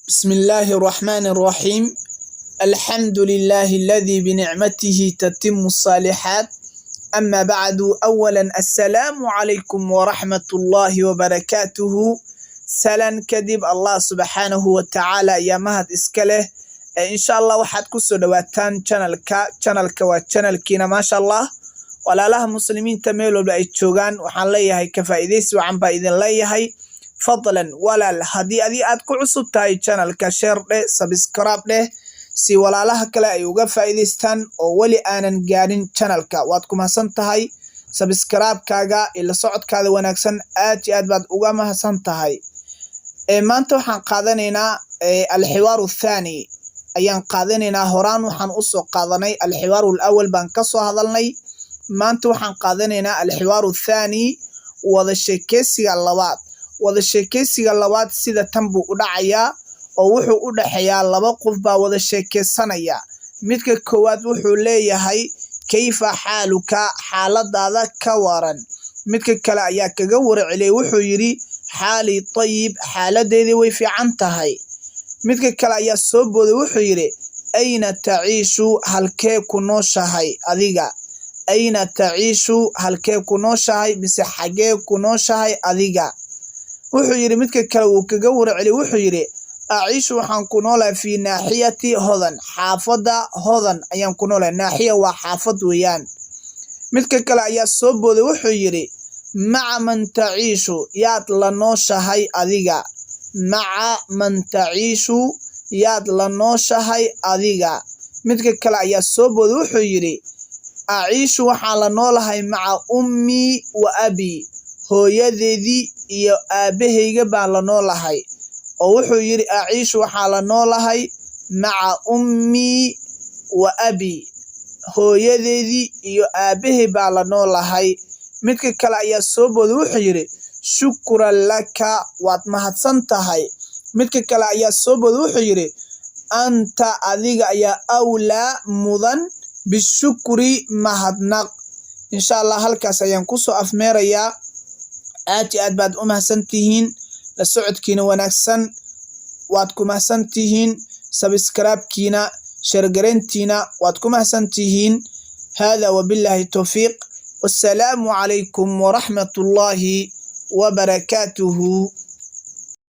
بسم الله الرحمن الرحيم. الحمد لله الذي بنعمته تتم الصالحات. أما بعد، أولا السلام عليكم ورحمة الله وبركاته. سلام كدب الله سبحانه وتعالى يا مهد إسكاله. إن شاء الله waxaad ku soo dhawaataan channelka waa channelkiina ma sha Allah. walaalaha muslimiinta meel walba ay joogaan waxaan leeyahay ka faa'iideysi wacan baa idin leeyahay. fadlan walaal haddii aad ku cusub tahay channelka share dheh, subscribe dheh si walaalaha kale ay uga faa'iideystaan oo wali aanan gaarin channelka. waad ku mahadsan tahay subscribe-kaaga ila socodkaada wanaagsan, aad iyo aad baad uga mahadsan tahay. maanta waxaan qaadanaynaa alxiwaaru thani ayaan qaadanaynaa. horaan waxaan u soo qaadanay alxiwaaru alawal baan ka soo hadalnay. maanta waxaan qaadanaynaa alxiwaaru thani, wada sheekeysiga labaad. wada sheekeysiga labaad sida tan buu u dhacayaa oo wuxuu u dhaxeeyaa laba qof baa wada sheekeysanaya. midka koowaad wuxuu leeyahay kayfa xaaluka, xaaladaada ka waran. midka kale ayaa kaga warceliyay wuxuu yidhi xaali tayib, xaaladeedii way fiican tahay. midka kale ayaa soo booday wuxuu yidhi ayna taciishu, halkee ku nooshahay adiga. ayna taciishu, halkee ku nooshahay mise xagee ku nooshahay adiga. wuxuu yidhi midka kale wuu kaga warceliyay wuxuu yidhi aciishu, waxaan ku noolahay fii naaxiyati hodan, xaafadda hodan ayaan ku noolahay. naaxiya waa xaafad weeyaan. midka kale ayaa soo booday wuxuu yidhi maca man taciishu, yaad la nooshahay adiga. maca man taciishu, yaad la nooshahay adiga. midka kale ayaa soo booday wuxuu yidhi aciishu, waxaan la noolahay maca ummii wa abi, hooyadeedii iyo aabahayga baan la noolahay. oo wuxuu yidhi aciishu, waxaan la noolahay maca ummii wa abi, hooyadeedii iyo aabahay baan la noolahay. midka kale ayaa soo booday wuxuu yidhi shukran laka, waad mahadsan tahay. midka kale ayaa soo booday wuxuu yidhi anta, adiga ayaa awlaa mudan bishukri, mahadnaq. insha Allah halkaas ayaan kusoo afmeerayaa. aad iyo aad baad u mahadsan tihiin la socodkiina wanaagsan. waad ku mahadsan tihiin subscribe-kiina, shargareyntiina waad ku mahadsan tihiin. hada wabillahi tawfiiq. wassalaamu calaykum waraxmatullaahi wabarakaatuhu.